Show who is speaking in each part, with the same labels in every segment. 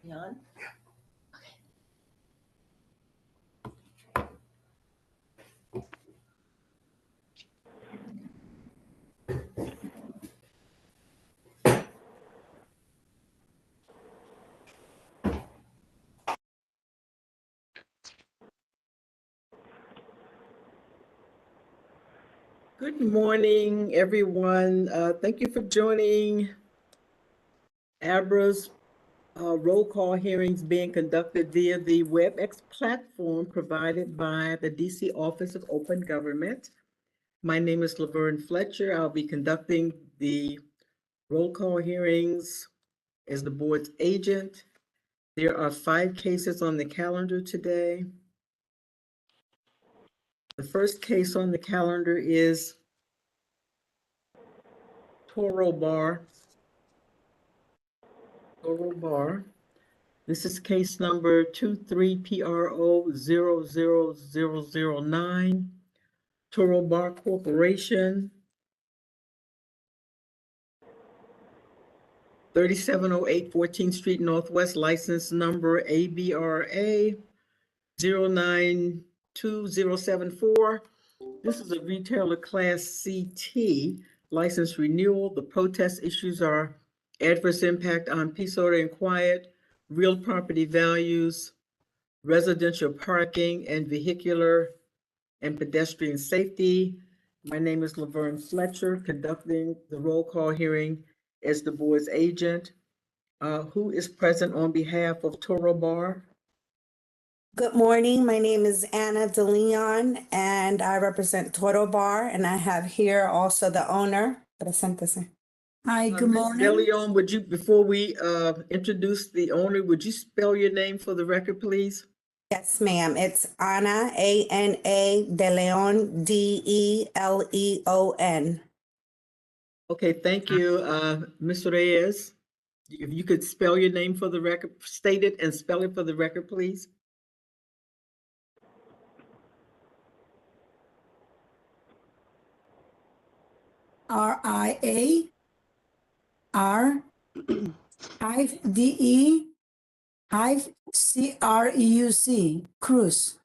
Speaker 1: Jan?
Speaker 2: Good morning, everyone. Thank you for joining ABRA's roll call hearings being conducted via the WebEx platform provided by the DC Office of Open Government. My name is Laverne Fletcher. I'll be conducting the roll call hearings as the board's agent. There are 5 cases on the calendar today. The first case on the calendar is Toro Bar. This is case number 23PRO00009, Toro Bar Corporation, 3708 14th Street Northwest, license number ABRA 092074. This is a retailer class CT license renewal. The protest issues are adverse impact on peace, order, and quiet, real property values, residential parking, and vehicular and pedestrian safety. My name is Laverne Fletcher, conducting the roll call hearing as the board's agent. Who is present on behalf of Toro Bar?
Speaker 3: Good morning. My name is Anna DeLeon, and I represent Toro Bar, and I have here also the owner. Hi, good
Speaker 2: Ms.
Speaker 3: morning.
Speaker 2: DeLeon, would you, before we introduce the owner, would you spell your name for the record, please?
Speaker 3: Yes, ma'am. It's Ana, A-N-A, DeLeon, D-E-L-E-O-N.
Speaker 2: Okay, thank you. Ms. Reyes, if you could spell your name for the record, state it and spell it for the record, please.
Speaker 4: R-I-A R D-E C-R-E-U-C, Cruz.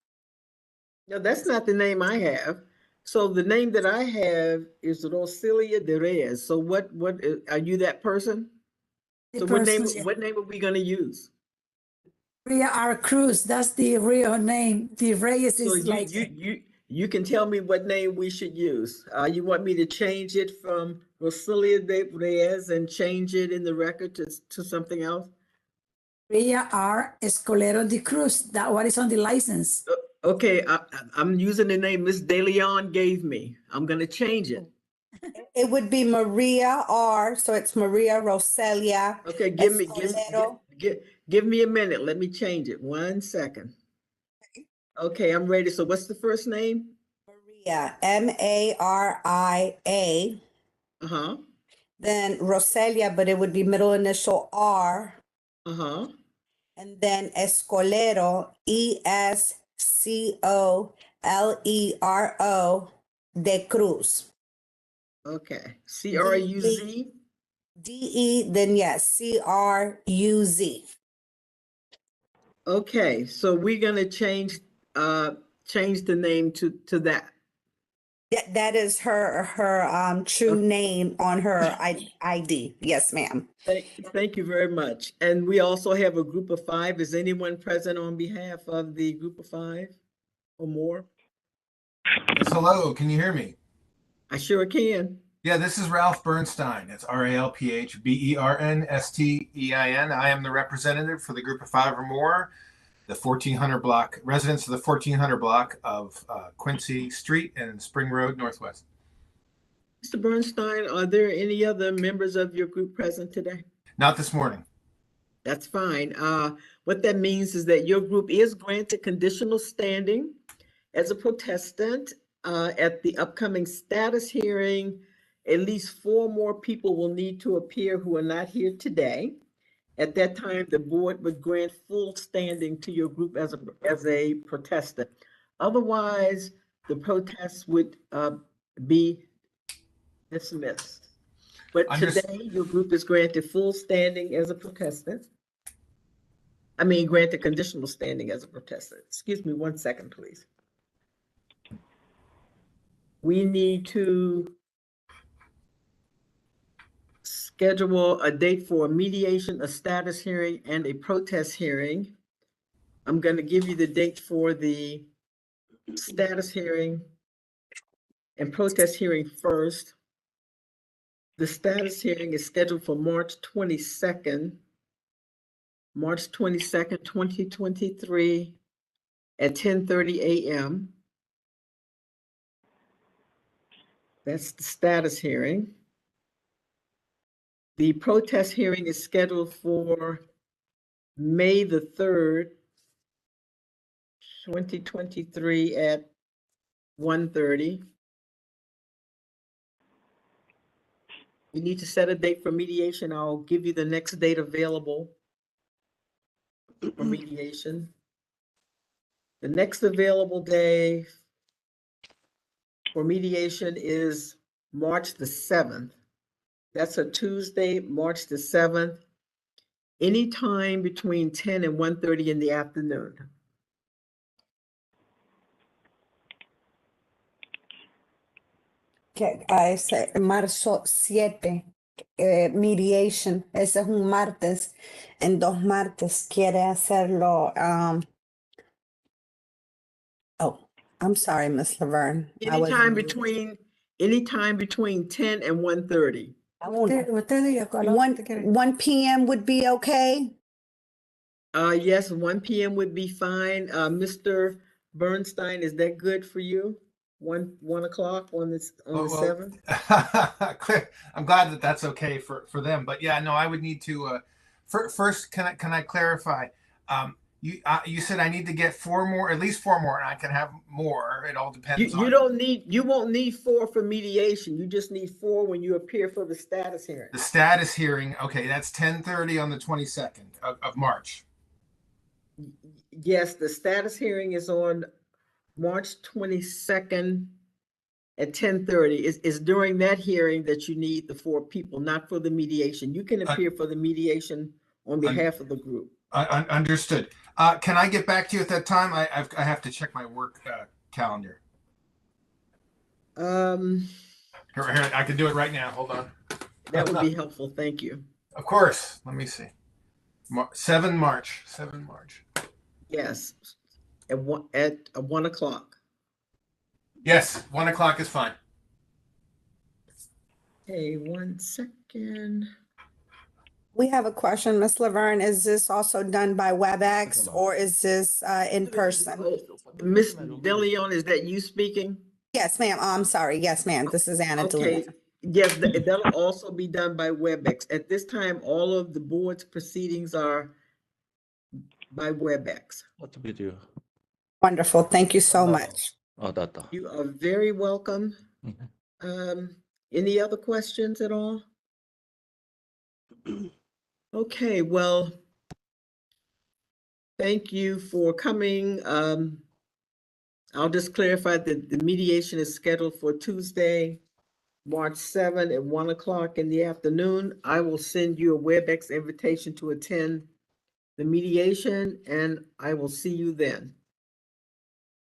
Speaker 2: No, that's not the name I have. So the name that I have is Rosilia de Reyes. So what are you that person? So what name are we gonna use?
Speaker 4: Maria R. Cruz, that's the real name. The Reyes
Speaker 2: So
Speaker 4: is like.
Speaker 2: you can tell me what name we should use. You want me to change it from Rosilia de Reyes and change it in the record to something else?
Speaker 4: Maria R. Escolero de Cruz, that what is on the license.
Speaker 2: Okay, I'm using the name Miss DeLeon gave me. I'm gonna change it.
Speaker 3: It would be Maria R. So it's Maria Roselia.
Speaker 2: Okay, give me a minute. Let me change it. 1 second. Okay, I'm ready. So what's the first name?
Speaker 3: Maria, M-A-R-I-A.
Speaker 2: Uh-huh.
Speaker 3: Then Roselia, but it would be middle initial R.
Speaker 2: Uh-huh.
Speaker 3: And then Escolero, E-S-C-O-L-E-R-O, de Cruz.
Speaker 2: Okay, C-R-U-Z?
Speaker 3: D-E, then yes, C-R-U-Z.
Speaker 2: Okay, so we're gonna change the name to that.
Speaker 3: That is her true name on her ID. Yes, ma'am.
Speaker 2: Thank you very much. And we also have a group of 5. Is anyone present on behalf of the group of 5 or more?
Speaker 5: Yes, hello, can you hear me?
Speaker 2: I sure can.
Speaker 5: Yeah, this is Ralph Bernstein. It's R-A-L-P-H-B-E-R-N-S-T-E-I-N. I am the representative for the group of 5 or more, the 1400 block, residents of the 1400 block of Quincy Street and Spring Road Northwest.
Speaker 2: Mr. Bernstein, are there any other members of your group present today?
Speaker 5: Not this morning.
Speaker 2: That's fine. What that means is that your group is granted conditional standing as a protestant. At the upcoming status hearing, at least 4 more people will need to appear who are not here today. At that time, the board would grant full standing to your group as a protester. Otherwise, the protest would be dismissed. But today, your group is granted full standing as a protestant. Grant a conditional standing as a protester. Excuse me 1 second, please. We need to schedule a date for a mediation, a status hearing, and a protest hearing. I'm going to give you the date for the status hearing and protest hearing first. The status hearing is scheduled for March 22nd, 2023 at 10:30 a.m. That's the status hearing. The protest hearing is scheduled for May the 3rd, 2023 at 1:30. You need to set a date for mediation. I'll give you the next date available for mediation. The next available day for mediation is March the 7th. That's a Tuesday, March the 7th, anytime between 10 and 1:30 in the afternoon.
Speaker 3: Que ese marzo 7, mediation, ese es un martes, en 2 martes quiere hacerlo. Oh, I'm sorry, Miss Laverne.
Speaker 2: Anytime between 10 and 1:30.
Speaker 4: Usted diga cuál hora usted quiere.
Speaker 3: 1 p.m. would be okay?
Speaker 2: Yes, 1 p.m. would be fine. Mr. Bernstein, is that good for you? 1 o'clock on the 7th?
Speaker 5: I'm glad that that's okay for them. But yeah, no, I would need to. First, can I clarify? You said I need to get 4 more, at least 4 more, and I can have more. It all depends.
Speaker 2: You won't need 4 for mediation. You just need 4 when you appear for the status hearing.
Speaker 5: The status hearing, okay, that's 10:30 on the 22nd of March.
Speaker 2: Yes, the status hearing is on March 22nd at 10:30. It's during that hearing that you need the 4 people, not for the mediation. You can appear for the mediation on behalf of the group.
Speaker 5: Understood. Can I get back to you at that time? I have to check my work calendar. Here, I can do it right now. Hold on.
Speaker 2: That would be helpful. Thank you.
Speaker 5: Of course. Let me see. 7 March.
Speaker 2: Yes, at 1 o'clock.
Speaker 5: Yes, 1 o'clock is fine.
Speaker 2: Hey, 1 second.
Speaker 3: We have a question, Miss Laverne. Is this also done by WebEx or is this in person?
Speaker 2: Miss DeLeon, is that you speaking?
Speaker 3: Yes, ma'am. Oh, I'm sorry. Yes, ma'am. This is Anna
Speaker 2: Okay,
Speaker 3: DeLeon.
Speaker 2: yes, that'll also be done by WebEx. At this time, all of the board's proceedings are by WebEx.
Speaker 1: What video?
Speaker 3: Wonderful. Thank you so much.
Speaker 1: Oh, that.
Speaker 2: You are very welcome. Any other questions at all? Okay, well, thank you for coming. I'll just clarify that the mediation is scheduled for Tuesday, March 7 at 1 o'clock in the afternoon. I will send you a WebEx invitation to attend the mediation, and I will see you then.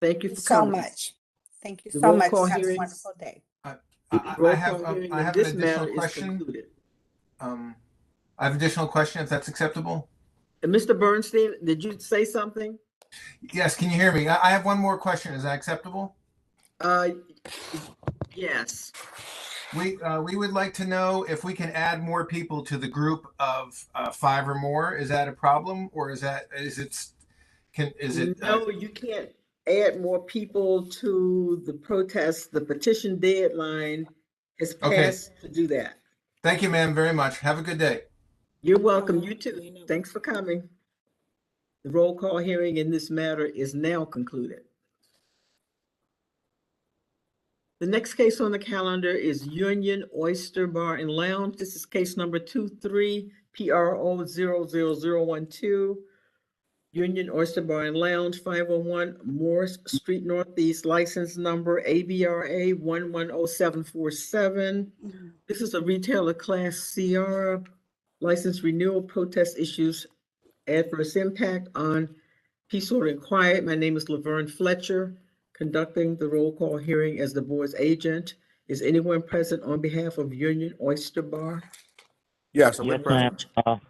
Speaker 2: Thank you for
Speaker 3: So
Speaker 2: coming.
Speaker 3: much. Thank you
Speaker 2: The
Speaker 3: so
Speaker 2: roll
Speaker 3: much.
Speaker 2: call
Speaker 3: Have a
Speaker 2: hearing-
Speaker 3: wonderful day.
Speaker 2: Roll
Speaker 5: I have
Speaker 2: call hearing
Speaker 5: I
Speaker 2: in
Speaker 5: have
Speaker 2: this
Speaker 5: an
Speaker 2: matter
Speaker 5: additional
Speaker 2: is
Speaker 5: question.
Speaker 2: concluded.
Speaker 5: I have an additional question, if that's acceptable.
Speaker 2: Mr. Bernstein, did you say something?
Speaker 5: Yes, can you hear me? I have one more question. Is that acceptable?
Speaker 2: Yes.
Speaker 5: We would like to know if we can add more people to the group of 5 or more. Is that a problem, or is it?
Speaker 2: No, you can't add more people to the protest. The petition deadline has
Speaker 5: Okay.
Speaker 2: passed to do that.
Speaker 5: Thank you, ma'am, very much. Have a good day.
Speaker 2: You're welcome. You too. Thanks for coming. The roll call hearing in this matter is now concluded. The next case on the calendar is Union Oyster Bar and Lounge. This is case number 23PRO00012. Union Oyster Bar and Lounge, 501 Morris Street Northeast, license number ABRA 110747. This is a retailer class CR license renewal, protest issues adverse impact on peace, order, and quiet. My name is Laverne Fletcher, conducting the roll call hearing as the board's agent. Is anyone present on behalf of Union Oyster Bar?
Speaker 1: Yes, we're
Speaker 6: Yes, ma'am.
Speaker 1: present.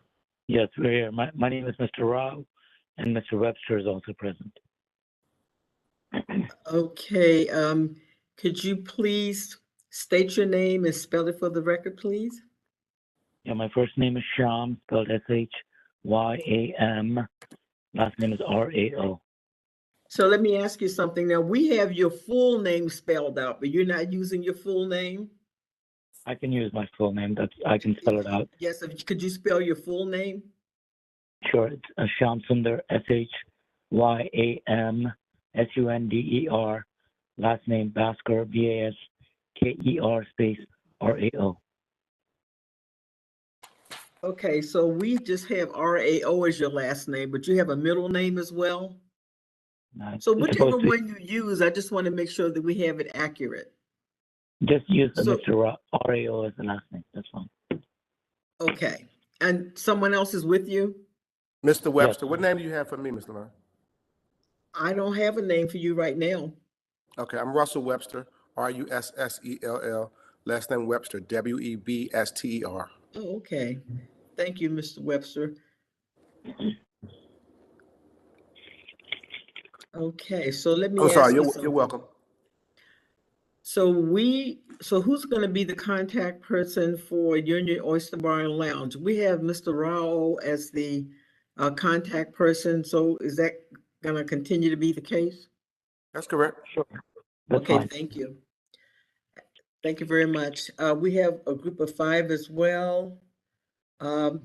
Speaker 6: Yes, we're here. My name is Mr. Rao, and Mr. Webster is also present.
Speaker 2: Okay, could you please state your name and spell it for the record, please?
Speaker 6: Yeah, my first name is Sham, spelled S-H-Y-A-M. Last name is R-A-O.
Speaker 2: So let me ask you something. Now, we have your full name spelled out, but you're not using your full name?
Speaker 6: I can use my full name. I can spell it out.
Speaker 2: Yes, could you spell your full name?
Speaker 6: Sure, it's Sham Sundar, S-H-Y-A-M-S-U-N-D-E-R. Last name Basker, B-A-S-K-E-R space R-A-O.
Speaker 2: Okay, so we just have R-A-O as your last name, but you have a middle name as well? So
Speaker 6: It's
Speaker 2: whichever
Speaker 6: supposed to
Speaker 2: one you use, I just want to make sure that we have it accurate.
Speaker 6: just use the
Speaker 2: So-
Speaker 6: Mr. R-A-O as the last name. That's fine.
Speaker 2: Okay, and someone else is with you?
Speaker 1: Mr. Webster, what name do you have for me, Ms. Lamar?
Speaker 2: I don't have a name for you right now.
Speaker 1: Okay, I'm Russell Webster, R-U-S-S-E-L-L. Last name Webster, W-E-B-S-T-E-R.
Speaker 2: Oh, okay. Thank you, Mr. Webster. Okay, so let me
Speaker 1: I'm
Speaker 2: ask
Speaker 1: sorry,
Speaker 2: you
Speaker 1: you're
Speaker 2: something.
Speaker 1: welcome.
Speaker 2: So who's gonna be the contact person for Union Oyster Bar and Lounge? We have Mr. Rao as the contact person, so is that gonna continue to be the case?
Speaker 1: That's correct.
Speaker 6: Sure. That's
Speaker 2: Okay,
Speaker 6: fine.
Speaker 2: thank you. Thank you very much. We have a group of 5 as well. Are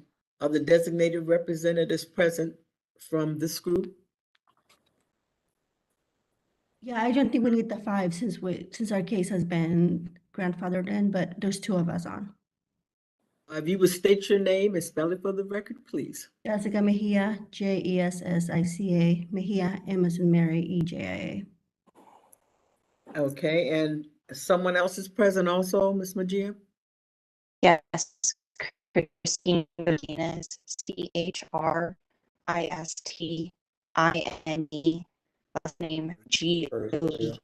Speaker 2: the designated representatives present from this group?
Speaker 7: Yeah, I don't think we need the 5 since our case has been grandfathered in, but there's 2 of us on.
Speaker 2: If you would state your name and spell it for the record, please.
Speaker 7: Jessica Mejia, Jessica, Mejia, M as in Mary, EJIA.
Speaker 2: Okay, and someone else is present also, Ms. Mejia?
Speaker 8: Yes, Christine Godinez, Christine, last name Godinez.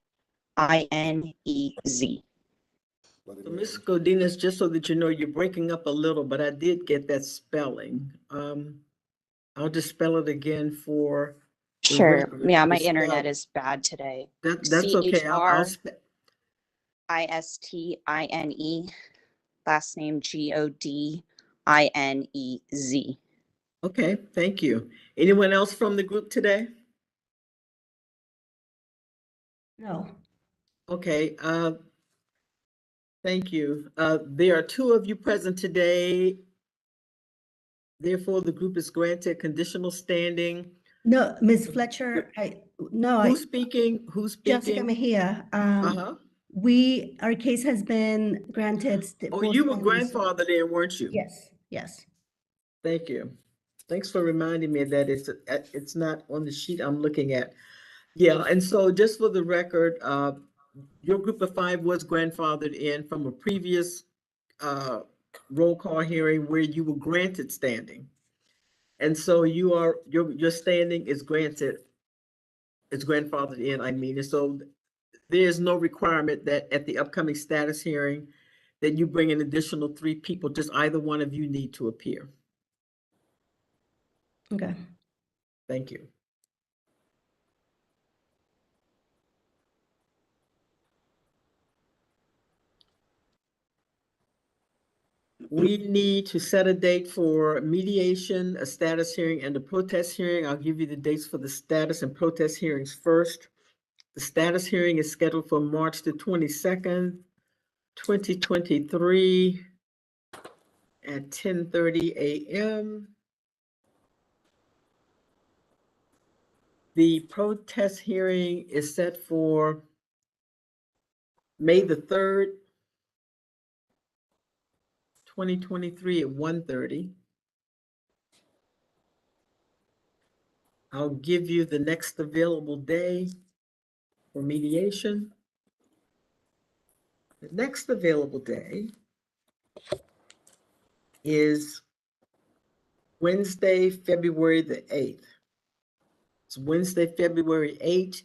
Speaker 2: So Ms. Godinez, just so that you know, you're breaking up a little, but I did get that spelling. I'll just spell it again for the
Speaker 8: Sure.
Speaker 2: record.
Speaker 8: Yeah, my
Speaker 2: It's
Speaker 8: internet
Speaker 2: spelled-
Speaker 8: is bad today.
Speaker 2: That's okay. I'll
Speaker 8: Christine, last name Godinez.
Speaker 2: Okay, thank you. Anyone else from the group today?
Speaker 7: No,
Speaker 2: Okay, thank you. There are 2 of you present today. Therefore, the group is granted conditional standing.
Speaker 7: no, Ms. Fletcher,
Speaker 2: Who's speaking? Who's
Speaker 7: Jessica
Speaker 2: speaking?
Speaker 7: Mejia,
Speaker 2: Uh-huh.
Speaker 7: our case has been granted.
Speaker 2: Oh,
Speaker 7: full
Speaker 2: you were
Speaker 7: standing, so-
Speaker 2: grandfathered in, weren't you?
Speaker 7: Yes, yes.
Speaker 2: Thank you. Thanks for reminding me that it's not on the sheet I'm looking at. Yeah, and so just for the record, your group of 5 was grandfathered in from a previous roll call hearing where you were granted standing. And so your standing is granted, it's grandfathered in, I mean, and so there's no requirement that at the upcoming status hearing that you bring an additional 3 people, just either one of you need to appear.
Speaker 7: Okay.
Speaker 2: Thank you. We need to set a date for mediation, a status hearing, and a protest hearing. I'll give you the dates for the status and protest hearings first. The status hearing is scheduled for March the 22nd, 2023 at 10:30 a.m. The protest hearing is set for May the 3rd, 2023 at 1:30. I'll give you the next available day for mediation. The next available day is Wednesday, February the 8th. It's Wednesday, February 8th,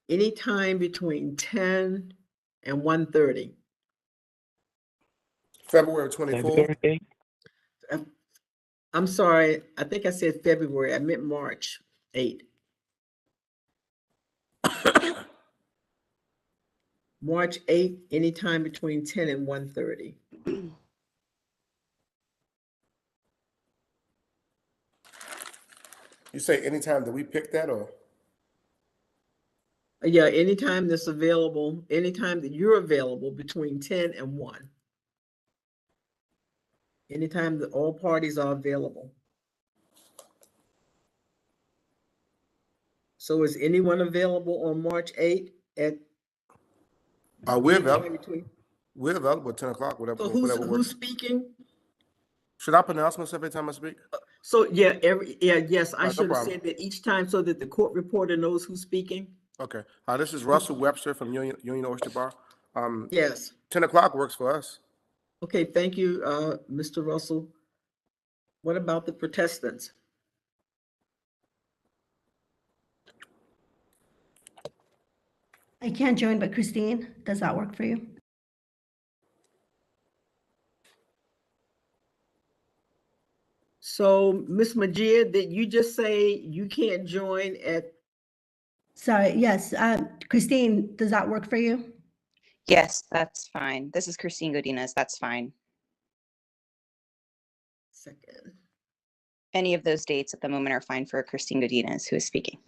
Speaker 2: anytime between 10 and 1:30.
Speaker 1: February 24th.
Speaker 6: February 8th?
Speaker 2: I'm sorry, I think I said February. I meant March 8th. March 8th, anytime between 10 and 1:30.
Speaker 1: You say anytime that we pick that, or?
Speaker 2: Yeah, anytime that's available, anytime that you're available between 10 and 1. Anytime that all parties are available. So is anyone available on March 8th at
Speaker 1: We're
Speaker 2: anytime
Speaker 1: available.
Speaker 2: between?
Speaker 1: We're available at 10 o'clock, whatever,
Speaker 2: So
Speaker 1: whatever
Speaker 2: who's
Speaker 1: works.
Speaker 2: speaking?
Speaker 1: Should I pronounce myself every time I speak?
Speaker 2: So yeah, yes, I
Speaker 1: No
Speaker 2: should have
Speaker 1: problem.
Speaker 2: said that each time so that the court reporter knows who's speaking.
Speaker 1: Okay. This is Russell Webster from Union Oyster Bar.
Speaker 2: Yes.
Speaker 1: 10 o'clock works for us.
Speaker 2: Okay, thank you, Mr. Russell. What about the protestants?
Speaker 7: I can't join, but Christine, does that work for you?
Speaker 2: So, Ms. Majid, did you just say you can't join at?
Speaker 7: Sorry, yes, Christine, does that work for you?
Speaker 8: Yes, that's fine. This is Christine Godinez. That's fine.
Speaker 2: Second.
Speaker 8: Any of those dates at the moment are fine for Christine Godinez, who is speaking.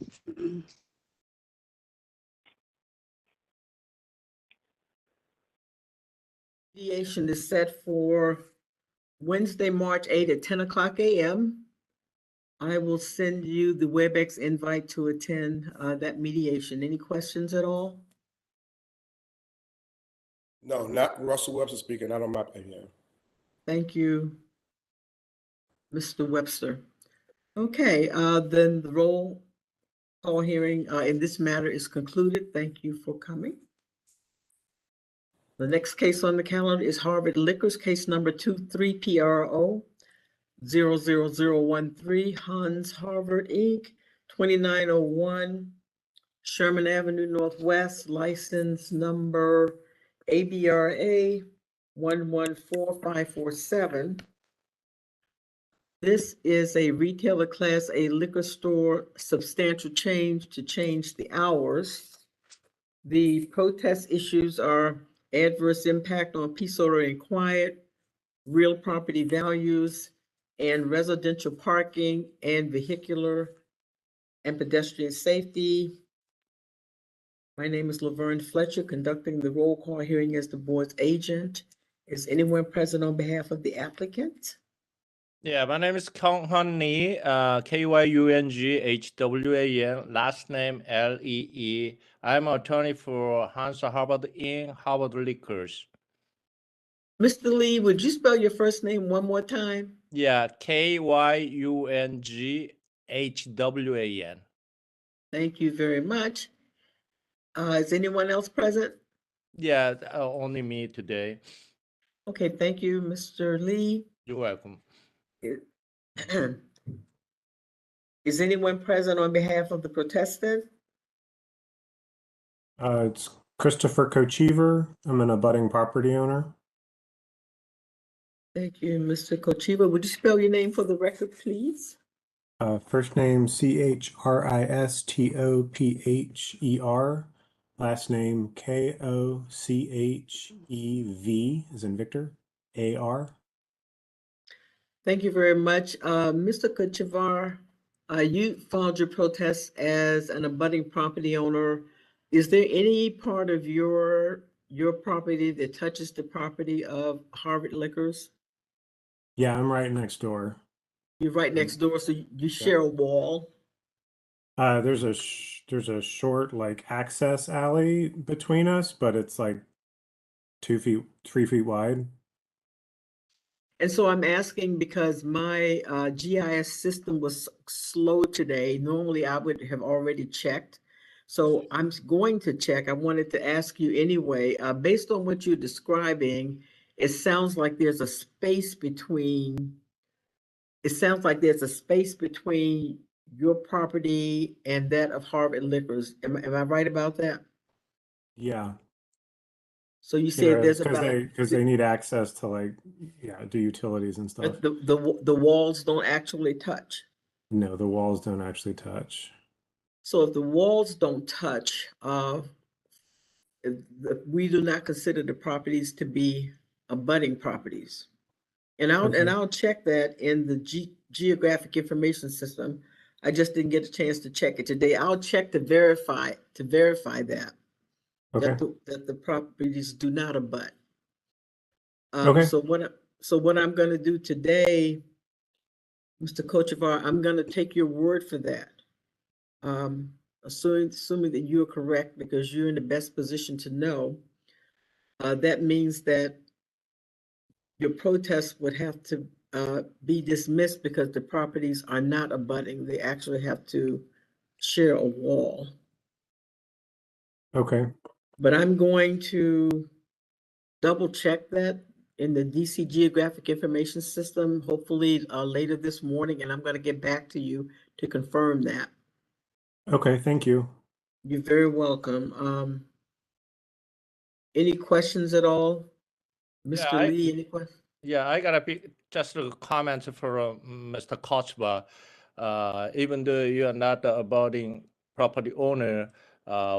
Speaker 2: Mediation is set for Wednesday, March 8th at 10 o'clock a.m. I will send you the WebEx invite to attend that mediation. Any questions at all?
Speaker 1: No, not Russell Webster speaking, not on my page.
Speaker 2: Thank you, Mr. Webster. Okay, then the roll call hearing in this matter is concluded. Thank you for coming. The next case on the calendar is Harvard Liquors, case number 23PRO 00013, Hans Harvard Inc., 2901 Sherman Avenue Northwest, license number ABRA 114547. This is a retailer class A liquor store, substantial change to change the hours. The protest issues are adverse impact on peace, order, and quiet, real property values, and residential parking and vehicular and pedestrian safety. My name is Laverne Fletcher, conducting the roll call hearing as the board's agent. Is anyone present on behalf of the applicant?
Speaker 9: Yeah, my name is Kyung Han Lee, Kyunghwan, last name Lee. I'm attorney for Hans Harvard Inc., Harvard Liquors.
Speaker 2: Mr. Lee, would you spell your first name one more time?
Speaker 9: Yeah, Kyunghwan.
Speaker 2: Thank you very much. Is anyone else present?
Speaker 9: Yeah, only me today.
Speaker 2: Okay, thank you, Mr. Lee.
Speaker 9: You're welcome.
Speaker 2: Is anyone present on behalf of the protestant?
Speaker 10: It's Christopher Kochever. I'm an abutting property owner.
Speaker 2: Thank you, Mr. Kochiva. Would you spell your name for the record, please?
Speaker 10: First name Christopher. Last name Kochev, as in Victor, AR.
Speaker 2: Thank you very much. Mr. Kochevar, you filed your protest as an abutting property owner. Is there any part of your property that touches the property of Harvard Liquors?
Speaker 10: Yeah, I'm right next door.
Speaker 2: You're right next door, so you share a wall.
Speaker 10: There's a short like access alley between us, but it's like 3 feet wide.
Speaker 2: And so I'm asking because my GIS system was slow today. Normally I would have already checked. So I'm going to check. I wanted to ask you anyway, based on what you're describing, it sounds like there's a space between, it sounds like there's a space between your property and that of Harvard Liquors. Am I right about that?
Speaker 10: Yeah.
Speaker 2: So you
Speaker 10: Yeah,
Speaker 2: said there's
Speaker 10: because
Speaker 2: about,
Speaker 10: they need access to like, yeah, do utilities and stuff.
Speaker 2: but the walls don't actually touch.
Speaker 10: No, the walls don't actually touch.
Speaker 2: So if the walls don't touch, we do not consider the properties to be abutting properties. And
Speaker 10: Okay.
Speaker 2: I'll check that in the geographic information system. I just didn't get a chance to check it today. I'll check to verify that
Speaker 10: Okay.
Speaker 2: that the properties do not abut.
Speaker 10: Okay.
Speaker 2: So what I'm going to do today, Mr. Kochevar, I'm going to take your word for that. Assuming that you're correct because you're in the best position to know, that means that your protest would have to be dismissed because the properties are not abutting. They actually have to share a wall.
Speaker 10: Okay.
Speaker 2: But I'm going to double check that in the DC Geographic Information System, hopefully later this morning, and I'm going to get back to you to confirm that.
Speaker 10: Okay, thank you.
Speaker 2: You're very welcome. Any questions at all? Mr. Lee, any questions?
Speaker 9: Yeah, I gotta be just a comment for Mr. Kochba. Even though you are not the abutting property owner,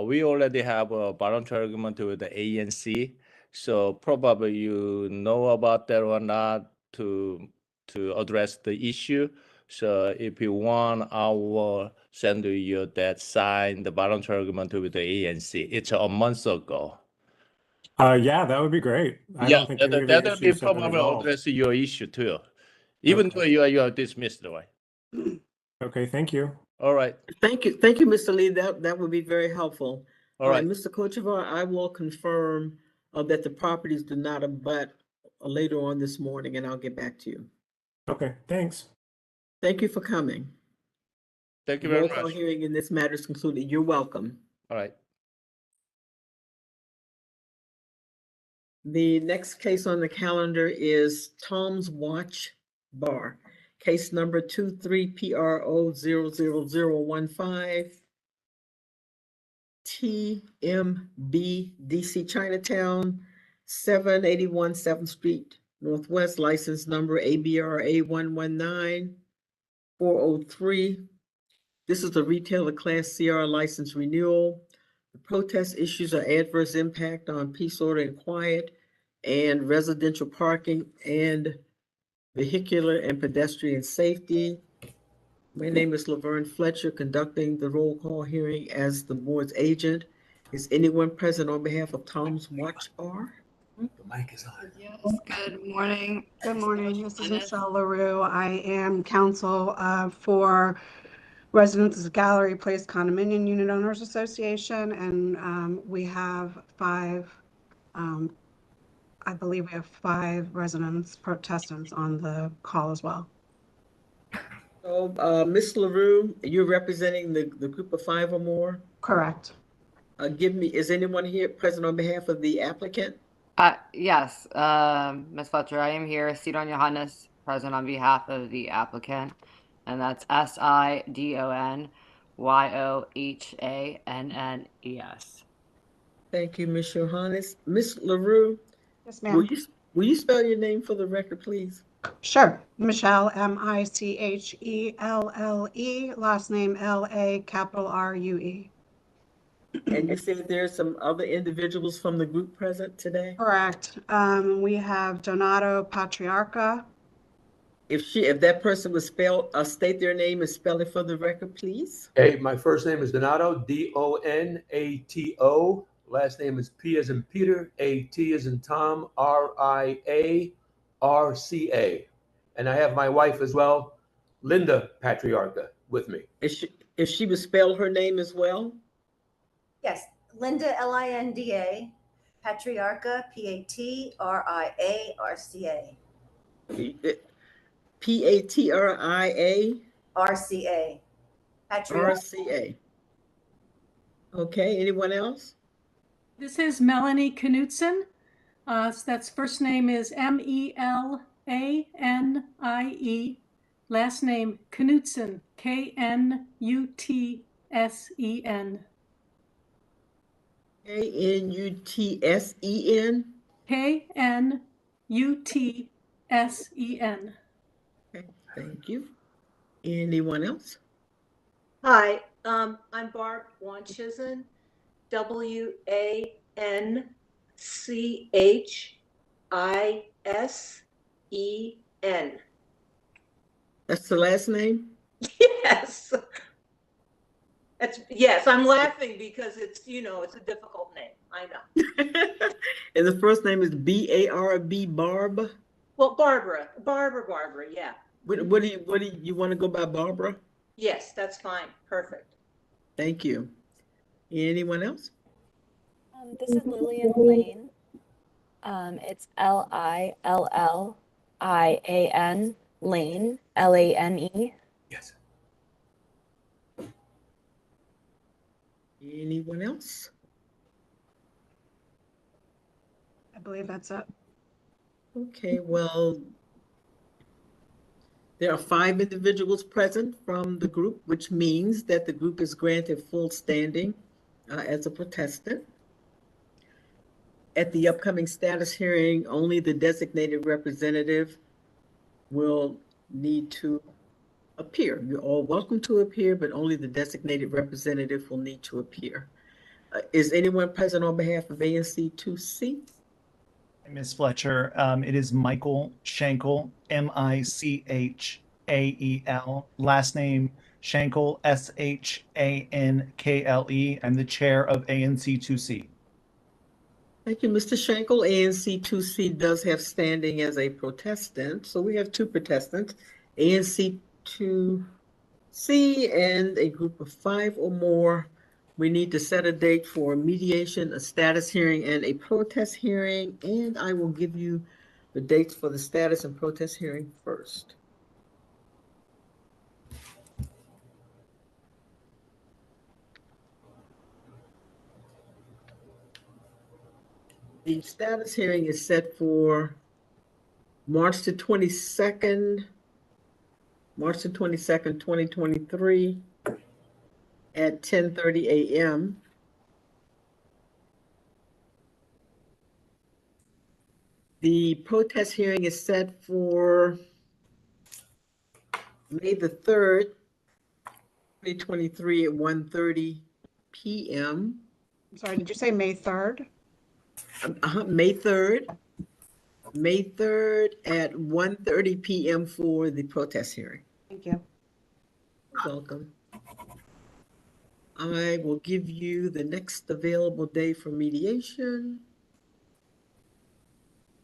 Speaker 9: we already have a voluntary agreement with the ANC. So probably you know about that or not to address the issue. So if you want, I will send you that signed the voluntary agreement with the ANC. It's a month ago.
Speaker 10: Yeah, that would be great. I don't think any of the
Speaker 9: that will be
Speaker 10: issues have been
Speaker 9: probably
Speaker 10: resolved.
Speaker 9: address your issue too, even
Speaker 10: Okay.
Speaker 9: though you are dismissed, right?
Speaker 10: Okay, thank you.
Speaker 9: All right.
Speaker 2: Thank you, Mr. Lee. That would be very helpful.
Speaker 9: All right.
Speaker 2: Mr. Kochevar, I will confirm that the properties do not abut later on this morning, and I'll get back to you.
Speaker 10: Okay, thanks.
Speaker 2: Thank you for coming.
Speaker 9: Thank you
Speaker 2: The
Speaker 9: very
Speaker 2: roll call
Speaker 9: much.
Speaker 2: hearing in this matter is concluded. You're welcome.
Speaker 9: All right.
Speaker 2: The next case on the calendar is Tom's Watch Bar, case number 23PRO00015. TMB DC Chinatown, 781 7th Street Northwest, license number ABRA 119403. This is a retailer class CR license renewal. The protest issues are adverse impact on peace, order, and quiet, and residential parking and vehicular and pedestrian safety. My name is Laverne Fletcher, conducting the roll call hearing as the board's agent. Is anyone present on behalf of Tom's Watch Bar?
Speaker 5: The mic is on.
Speaker 11: Yes, good morning. Good morning. This is Michelle LaRue. I am counsel for residents of Gallery Place Condominium Unit Owners Association, and we have five, I believe we have 5 residents, protestants on the call as well.
Speaker 2: So, Ms. LaRue, you're representing the group of 5 or more?
Speaker 11: Correct.
Speaker 2: Is anyone here present on behalf of the applicant?
Speaker 12: Yes, Ms. Fletcher, I am here, Sidon Johannes, present on behalf of the applicant, and that's SIDONYOHANNES.
Speaker 2: Thank you, Ms. Johannes. Ms. LaRue?
Speaker 11: Yes, ma'am.
Speaker 2: Will you spell your name for the record, please?
Speaker 11: Sure. Michelle, MICHELLE, last name LA, capital RUE.
Speaker 2: And you said there's some other individuals from the group present today?
Speaker 11: Correct. We have Donato Patriarca.
Speaker 2: If that person would state their name and spell it for the record, please.
Speaker 13: Hey, my first name is Donato, DONATO. Last name is P as in Peter, AT as in Tom, RIARCA. And I have my wife as well, Linda Patriarca, with me.
Speaker 2: If she would spell her name as well?
Speaker 14: Yes, Linda, LINDA, Patriarca, PATRIARCA.
Speaker 2: PATRIA?
Speaker 14: RCA.
Speaker 2: RCA. Okay, anyone else?
Speaker 15: This is Melanie Knutson. That's first name is MELANIE, last name Knutsen, Knutsen.
Speaker 2: Knutsen?
Speaker 15: Knutsen.
Speaker 2: Okay, thank you. Anyone else?
Speaker 16: Hi, I'm Barb Wanchisen, Wanchisen.
Speaker 2: That's the last name?
Speaker 16: Yes. Yes, I'm laughing because it's a difficult name. I know.
Speaker 2: And the first name is B-A-R-B, Barb?
Speaker 16: Well, Barbara, yeah.
Speaker 2: What do you want to go by, Barbara?
Speaker 16: Yes, that's fine. Perfect.
Speaker 2: Thank you. Anyone else?
Speaker 17: This is Lillian Lane. It's Lillian Lane, Lane.
Speaker 5: Yes.
Speaker 2: Anyone else?
Speaker 11: I believe that's it.
Speaker 2: Okay, well, there are 5 individuals present from the group, which means that the group is granted full standing as a protestant. At the upcoming status hearing, only the designated representative will need to appear. You're all welcome to appear, but only the designated representative will need to appear. Is anyone present on behalf of ANC 2C?
Speaker 18: Ms. Fletcher, it is Michael Schenkel, Michael. Last name Schenkel, Shankle. I'm the chair of ANC 2C.
Speaker 2: Thank you, Mr. Schenkel. ANC 2C does have standing as a protestant, so we have 2 protestants, ANC 2C and a group of 5 or more. We need to set a date for mediation, a status hearing, and a protest hearing, and I will give you the dates for the status and protest hearing first. The status hearing is set for March the 22nd, 2023 at 10:30 a.m. The protest hearing is set for May the 3rd, 2023 at 1:30 p.m.
Speaker 11: I'm sorry, did you say May 3rd?
Speaker 2: May 3rd. May 3rd at 1:30 p.m. for the protest hearing.
Speaker 11: Thank you.
Speaker 2: You're welcome. I will give you the next available day for mediation.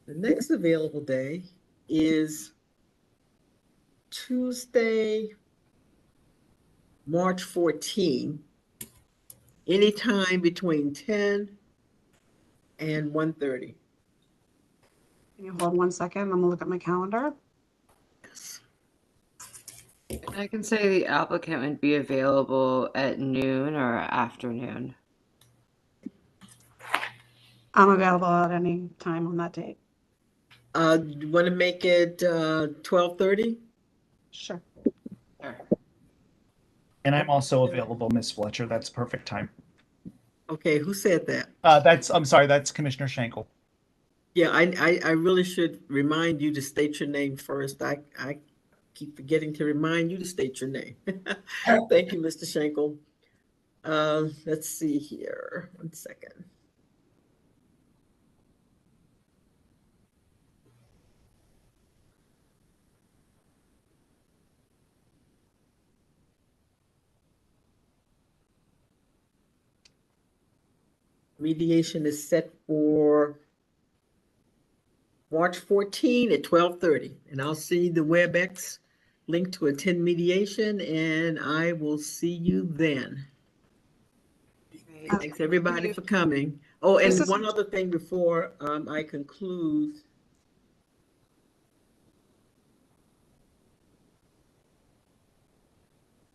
Speaker 2: The next available day is Tuesday, March 14, anytime between 10 and 1:30.
Speaker 11: Can you hold 1 second? I'm gonna look at my calendar.
Speaker 2: Yes.
Speaker 12: I can say the applicant would be available at noon or afternoon.
Speaker 11: I'm available at any time on that date.
Speaker 2: You want to make it 12:30?
Speaker 11: Sure.
Speaker 12: Sure.
Speaker 18: And I'm also available, Ms. Fletcher. That's perfect time.
Speaker 2: Okay, who said that?
Speaker 18: I'm sorry, that's Commissioner Schenkel.
Speaker 2: Yeah, I really should remind you to state your name first. I keep forgetting to remind you to state your name. Thank you, Mr. Schenkel. Let's see here. 1 second. Mediation is set for March 14 at 12:30, and I'll see the WebEx link to attend mediation, and I will see you then. Thanks everybody for coming. Oh, and one other thing before I conclude.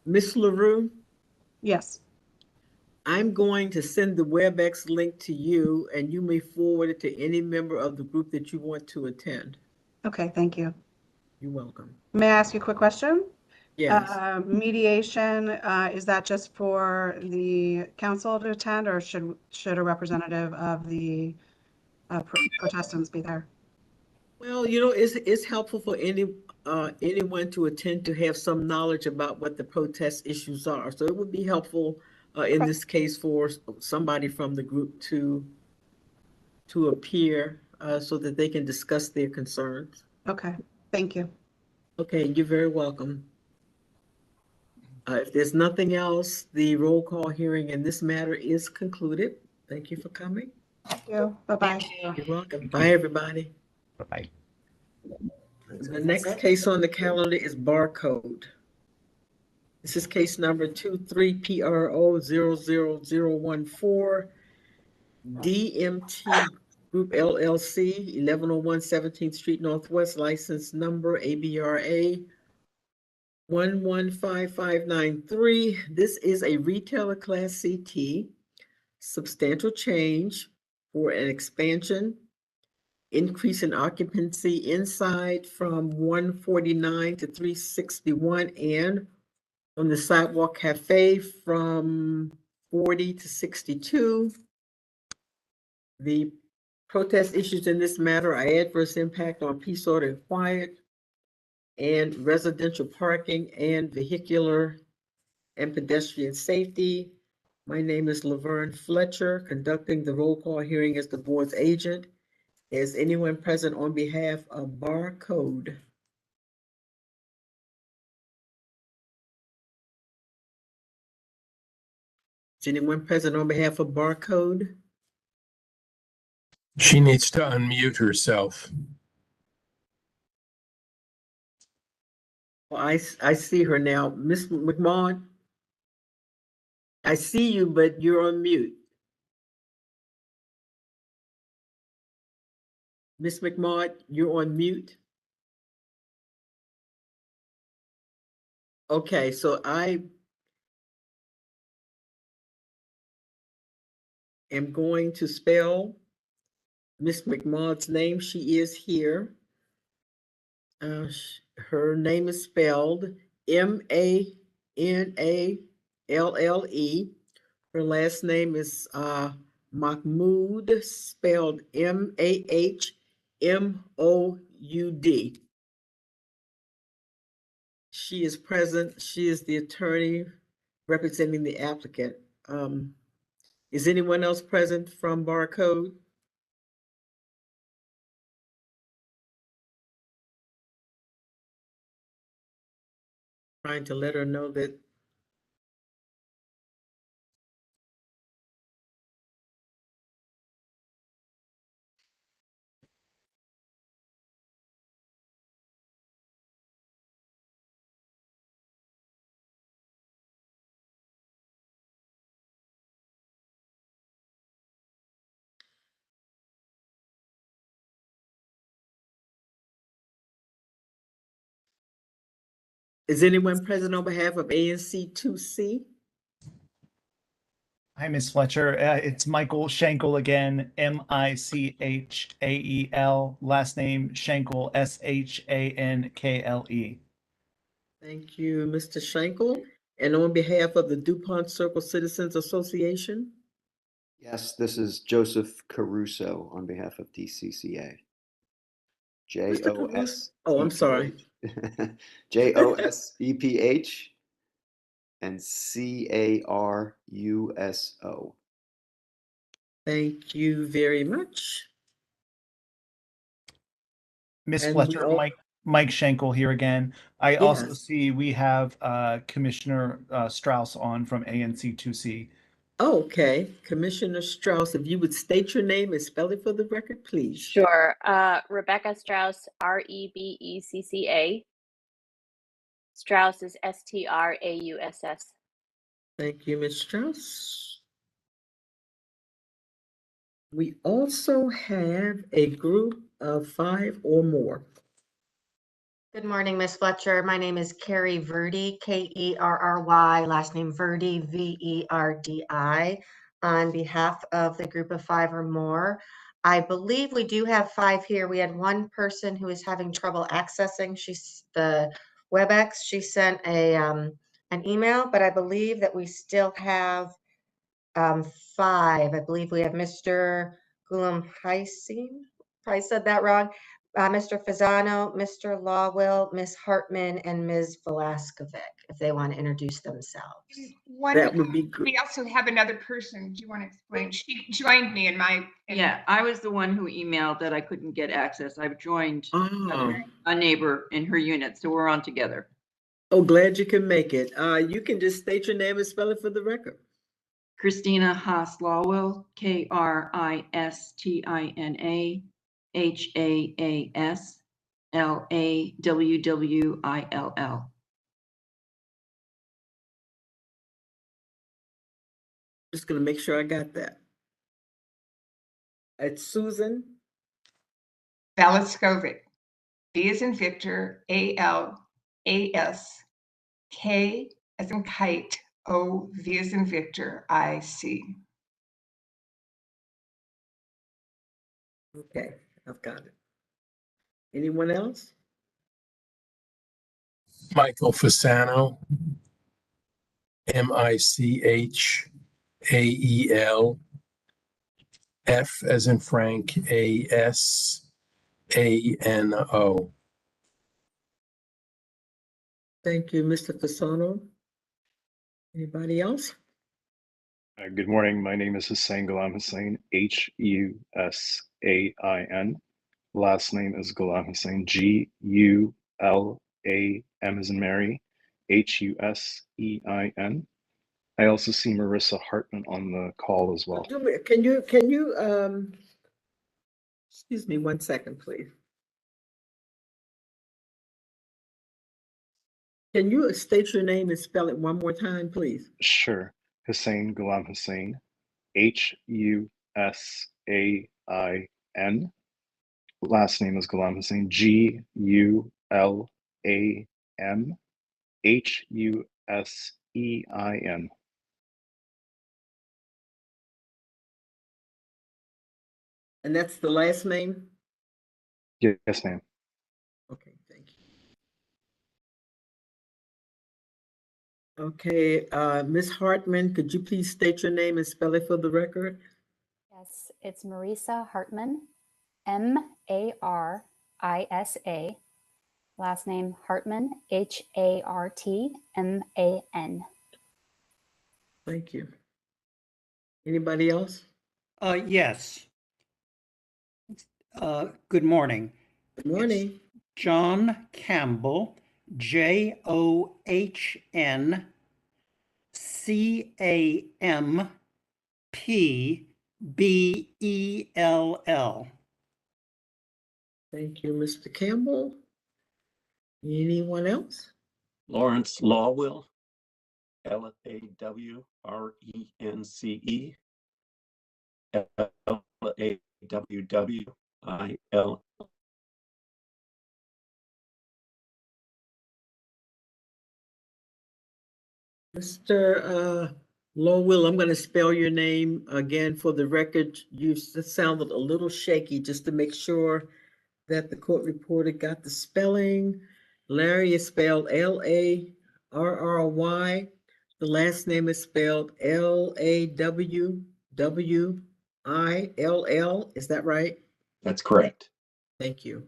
Speaker 2: Ms. LaRue?
Speaker 11: Yes.
Speaker 2: I'm going to send the WebEx link to you, and you may forward it to any member of the group that you want to attend.
Speaker 11: Okay, thank you.
Speaker 2: You're welcome.
Speaker 11: May I ask you a quick question?
Speaker 2: Yes.
Speaker 11: Mediation, is that just for the council to attend, or should a representative of the protestants be there?
Speaker 2: Well, it's helpful for anyone to attend to have some knowledge about what the protest issues are. So it would be helpful in this case for somebody from the group to appear so that they can discuss their concerns.
Speaker 11: Okay, thank you.
Speaker 2: Okay, you're very welcome. If there's nothing else, the roll call hearing in this matter is concluded. Thank you for coming.
Speaker 11: Thank you. Bye-bye.
Speaker 2: You're welcome. Bye, everybody.
Speaker 18: Bye-bye.
Speaker 2: The next case on the calendar is Barcode. This is case number 23PRO00014, DMT Group LLC, 1101 17th Street Northwest, license number ABRA 115593. This is a retailer class CT, substantial change for an expansion, increase in occupancy inside from 149 to 361, and on the Sidewalk Cafe from 40 to 62. The protest issues in this matter are adverse impact on peace, order, and quiet, and residential parking, and vehicular and pedestrian safety. My name is Laverne Fletcher, conducting the roll call hearing as the board's agent. Is anyone present on behalf of Barcode? Is anyone present on behalf of Barcode?
Speaker 19: She needs to unmute herself.
Speaker 2: Well, I see her now. Miss McMahon, I see you, but you're on mute. Miss McMahon, you're on mute. Okay, so I am going to spell Miss McMahon's name. She is here. Her name is spelled Manalle. Her last name is Mahmoud, spelled Mahmoud. She is present. She is the attorney representing the applicant. Is anyone else present from Barcode? Trying to let her know that. Is anyone present on behalf of ANC 2C?
Speaker 18: Hi, Ms. Fletcher. It's Michael Schenkel again, Michael, last name Schenkel, Shankle.
Speaker 2: Thank you, Mr. Schenkel. And on behalf of the DuPont Circle Citizens Association?
Speaker 20: Yes, this is Joseph Caruso on behalf of DCCA.
Speaker 2: Mr. Caruso? Oh, I'm sorry.
Speaker 20: JOSEPH and CARUSO.
Speaker 2: Thank you very much.
Speaker 18: Ms.
Speaker 2: And
Speaker 18: Fletcher, Mike Schenkel here again. I also
Speaker 2: Yes.
Speaker 18: see we have Commissioner Strauss on from ANC2C.
Speaker 2: Okay, Commissioner Strauss, if you would state your name and spell it for the record, please.
Speaker 17: Sure. Rebecca Strauss, Rebecca. Strauss is Strauss.
Speaker 2: Thank you, Ms. Strauss. We also have a group of 5 or more.
Speaker 21: Good morning, Ms. Fletcher. My name is Carrie Verdi, Kerry, last name Verdi, Verdi. On behalf of the group of 5 or more, I believe we do have 5 here. We had one person who is having trouble accessing. She's the WebEx. She sent an email, but I believe that we still have 5. I believe we have Mr. Gulam Haisin. Probably said that wrong. Mr. Fasano, Mr. Lawwill, Ms. Hartman, and Ms. Velasquez, if they want to introduce themselves.
Speaker 2: That would be good.
Speaker 4: We also have another person. Do you want to explain? She joined me in my.
Speaker 22: Yeah, I was the one who emailed that I couldn't get access. I've joined a neighbor in her unit, so we're on together.
Speaker 2: Oh, glad you can make it. You can just state your name and spell it for the record.
Speaker 22: Christina Haas-Lawwill, KRISTINAHASLAWWILL.
Speaker 2: Just gonna make sure I got that. It's Susan
Speaker 4: Valaskovic. V as in Victor, ALASK as in kite, OV as in Victor, IC.
Speaker 2: Okay, I've got it. Anyone else?
Speaker 19: Michael Fasano, MICHAEL, F as in Frank, ASANO.
Speaker 2: Thank you, Mr. Fasano. Anybody else?
Speaker 23: Good morning. My name is Hussein Ghulam Hussein, HUSAIN. Last name is Ghulam Hussein, GULAM as in Mary, HUSEIN. I also see Marissa Hartman on the call as well.
Speaker 2: Can you excuse me 1 second, please. Can you state your name and spell it one more time, please?
Speaker 23: Sure. Hussein Ghulam Hussein, HUSAIN. Last name is Ghulam Hussein, GULAMHUSEIN.
Speaker 2: And that's the last name?
Speaker 23: Yes, ma'am.
Speaker 2: Okay, thank you. Okay, Ms. Hartman, could you please state your name and spell it for the record?
Speaker 24: Yes, it's Marisa Hartman, MARISA. Last name Hartman, HARTMAN.
Speaker 2: Thank you. Anybody else?
Speaker 25: Yes. Good morning.
Speaker 2: Good morning.
Speaker 25: It's John Campbell, JOHNCAMPBELL.
Speaker 2: Thank you, Mr. Campbell. Anyone else?
Speaker 26: Lawrence Lawwill, LAWRENCE, LAWWIL.
Speaker 2: Mr. Lowell, I'm going to spell your name again for the record. You sounded a little shaky, just to make sure that the court reporter got the spelling. Larry is spelled Larry. The last name is spelled LAWWILL. Is that right?
Speaker 26: That's correct.
Speaker 2: Thank you.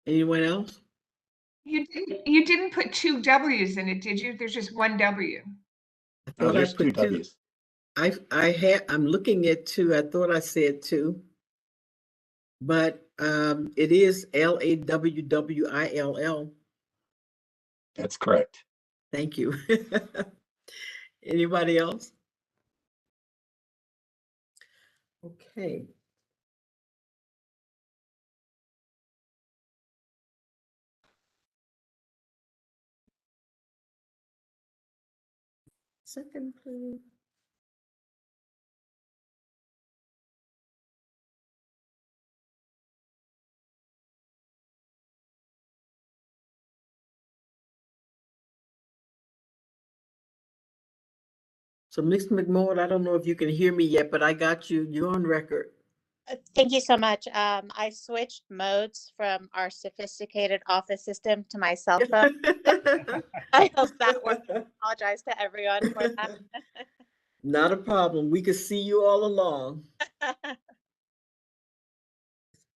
Speaker 2: Anyone else?
Speaker 4: You didn't put 2 W's in it, did you? There's just 1 W.
Speaker 26: No, there's 2 W's.
Speaker 2: I'm looking at 2. I thought I said 2. But it is LAWWILL.
Speaker 26: That's correct.
Speaker 2: Thank you. Anybody else? Okay. Second, please. So Mr. McMullen, I don't know if you can hear me yet, but I got you. You're on record.
Speaker 1: Thank you so much. I switched modes from our sophisticated office system to my cell phone. I hope that worked. I apologize to everyone for that.
Speaker 2: Not a problem. We could see you all along.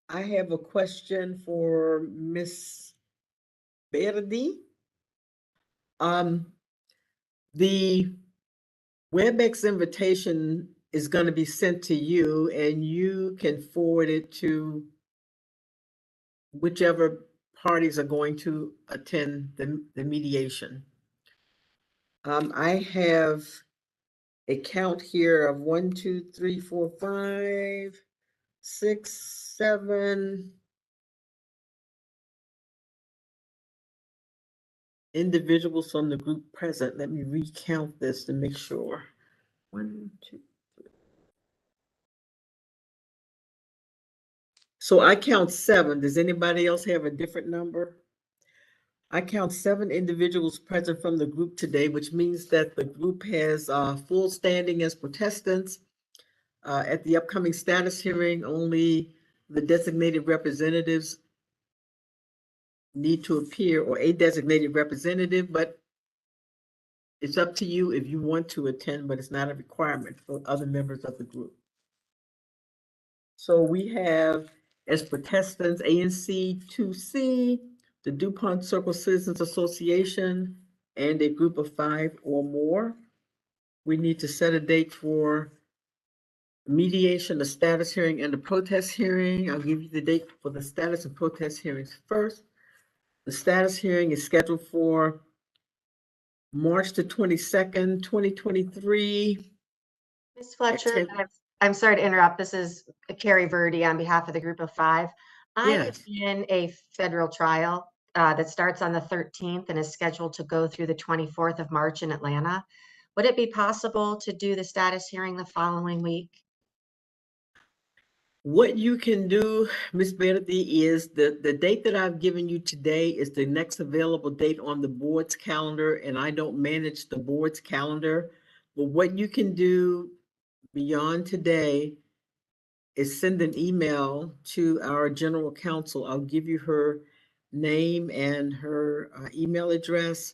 Speaker 2: I have a question for Miss Verdi. The WebEx invitation is going to be sent to you, and you can forward it to whichever parties are going to attend the mediation. I have a count here of 1, 2, 3, 4, 5, 6, 7 individuals from the group present. Let me recount this to make sure. 1, 2, 3. So I count 7. Does anybody else have a different number? I count 7 individuals present from the group today, which means that the group has full standing as protestants. At the upcoming status hearing, only the designated representatives need to appear, or a designated representative, but it's up to you if you want to attend, but it's not a requirement for other members of the group. So we have as protestants ANC 2C, the DuPont Circle Citizens Association, and a group of 5 or more. We need to set a date for mediation, the status hearing, and the protest hearing. I'll give you the date for the status and protest hearings first. The status hearing is scheduled for March the 22nd, 2023.
Speaker 21: Ms. Fletcher, I'm sorry to interrupt. This is Carrie Verdi on behalf of the group of 5. I am in a federal trial that starts on the 13th and is scheduled to go through the 24th of March in Atlanta. Would it be possible to do the status hearing the following week?
Speaker 2: What you can do, Ms. Verdi, is the date that I've given you today is the next available date on the board's calendar, and I don't manage the board's calendar. But what you can do beyond today is send an email to our general counsel. I'll give you her name and her email address,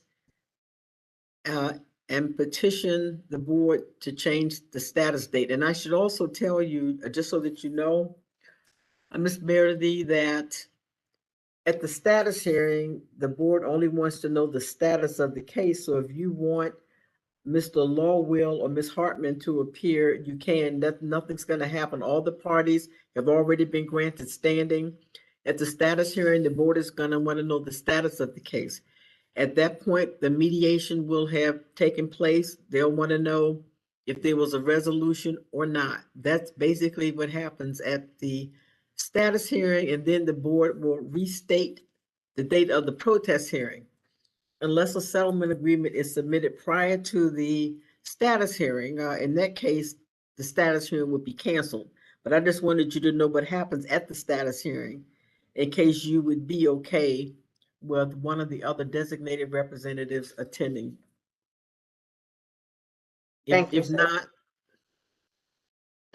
Speaker 2: and petition the board to change the status date. And I should also tell you, just so that you know, Ms. Verdi, that at the status hearing, the board only wants to know the status of the case. So if you want Mr. Lawwill or Ms. Hartman to appear, you can. Nothing's going to happen. All the parties have already been granted standing. At the status hearing, the board is going to want to know the status of the case. At that point, the mediation will have taken place. They'll want to know if there was a resolution or not. That's basically what happens at the status hearing, and then the board will restate the date of the protest hearing. Unless a settlement agreement is submitted prior to the status hearing, in that case, the status hearing would be canceled. But I just wanted you to know what happens at the status hearing in case you would be okay with one of the other designated representatives attending.
Speaker 21: Thank you.
Speaker 2: If not,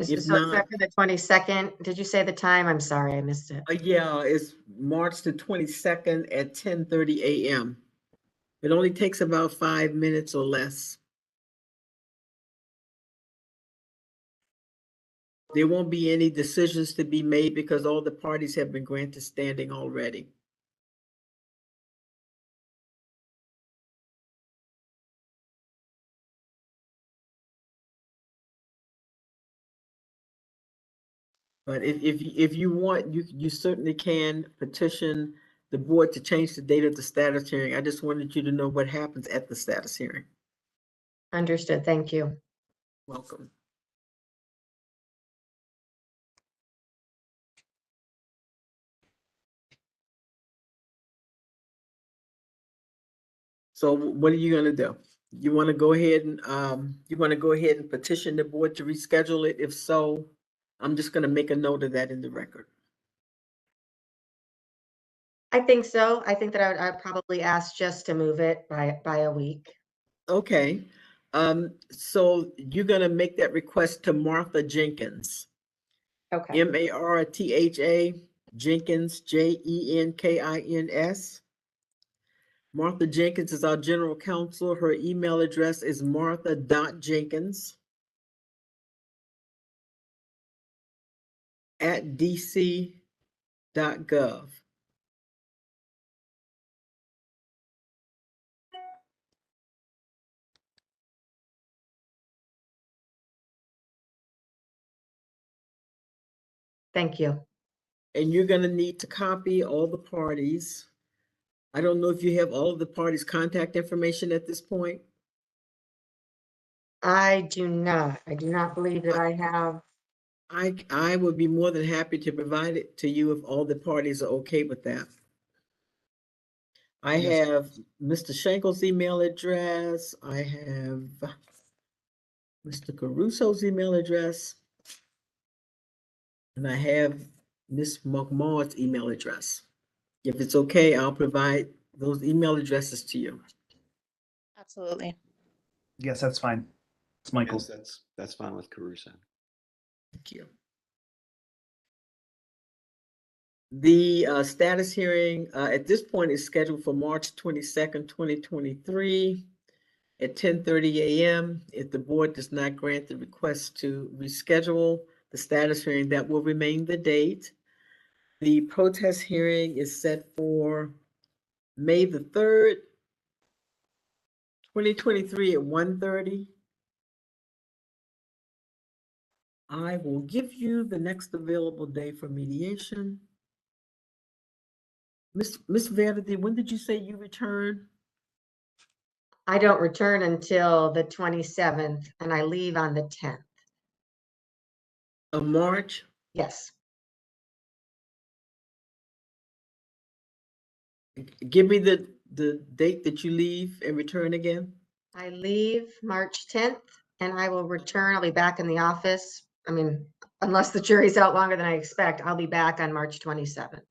Speaker 21: So it's set for the 22nd. Did you say the time? I'm sorry, I missed it.
Speaker 2: Yeah, it's March the 22nd at 10:30 a.m. It only takes about 5 minutes or less. There won't be any decisions to be made because all the parties have been granted standing already. But if you want, you certainly can petition the board to change the date of the status hearing. I just wanted you to know what happens at the status hearing.
Speaker 21: Understood. Thank you.
Speaker 2: Welcome. So what are you going to do? You want to go ahead and petition the board to reschedule it? If so, I'm just going to make a note of that in the record.
Speaker 21: I think so. I think that I'd probably ask just to move it by a week.
Speaker 2: Okay. So you're going to make that request to Martha Jenkins.
Speaker 21: Okay.
Speaker 2: Martha Jenkins, Jenkins. Martha Jenkins is our general counsel. Her email address is martha.jenkins@dc.gov.
Speaker 21: Thank you.
Speaker 2: And you're going to need to copy all the parties. I don't know if you have all of the parties' contact information at this point.
Speaker 21: I do not. I do not believe that I have.
Speaker 2: I would be more than happy to provide it to you if all the parties are okay with that. I
Speaker 18: Yes.
Speaker 2: have Mr. Schenkel's email address. I have Mr. Caruso's email address. And I have Ms. McMahon's email address. If it's okay, I'll provide those email addresses to you.
Speaker 1: Absolutely.
Speaker 18: Yes, that's fine. It's Michael.
Speaker 20: Yes, that's fine with Caruso.
Speaker 2: Thank you. The status hearing at this point is scheduled for March 22nd, 2023 at 10:30 a.m. If the board does not grant the request to reschedule the status hearing, that will remain the date. The protest hearing is set for May the 3rd, 2023 at 1:30. I will give you the next available day for mediation. Miss Verity, when did you say you return?
Speaker 21: I don't return until the 27th and I leave on the 10th.
Speaker 2: Of March?
Speaker 21: Yes.
Speaker 2: Give me the date that you leave and return again.
Speaker 21: I leave March 10th and I will return. I'll be back in the office. I mean, unless the jury's out longer than I expect, I'll be back on March 27th.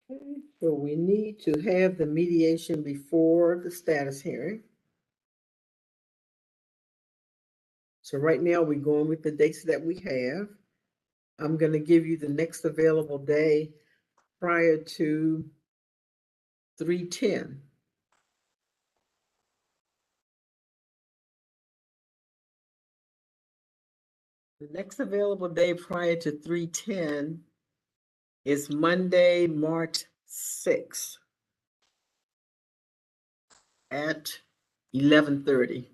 Speaker 2: Okay, so we need to have the mediation before the status hearing. So right now we're going with the dates that we have. I'm going to give you the next available day prior to 3:10. The next available day prior to 3:10 is Monday, March 6th at 11:30.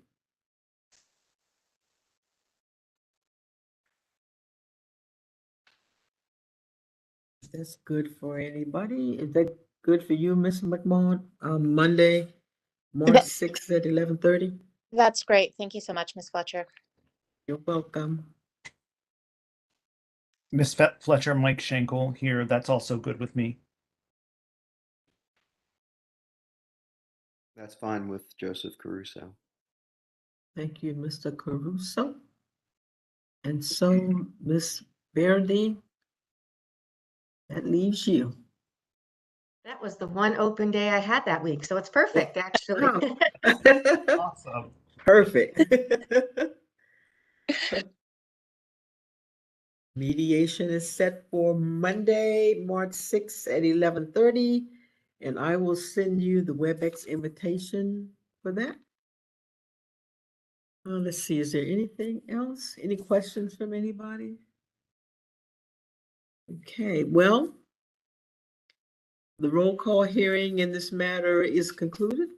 Speaker 2: That's good for anybody. Is that good for you, Ms. McMahon? Monday, March 6th at 11:30?
Speaker 1: That's great. Thank you so much, Ms. Fletcher.
Speaker 2: You're welcome.
Speaker 18: Miss Fletcher, Mike Schenkel here. That's also good with me.
Speaker 20: That's fine with Joseph Caruso.
Speaker 2: Thank you, Mr. Caruso. And so, Ms. Verdi, that leaves you.
Speaker 21: That was the one open day I had that week, so it's perfect, actually.
Speaker 2: Awesome. Perfect. Mediation is set for Monday, March 6th at 11:30, and I will send you the WebEx invitation for that. Let's see, is there anything else? Any questions from anybody? Okay, well, the roll call hearing in this matter is concluded.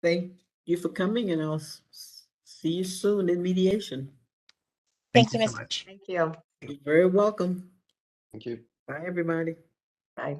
Speaker 2: Thank you for coming, and I'll see you soon in mediation.
Speaker 1: Thank you, Ms.
Speaker 18: much.
Speaker 21: Thank you.
Speaker 2: You're very welcome.
Speaker 20: Thank you.
Speaker 2: Bye, everybody.
Speaker 21: Bye.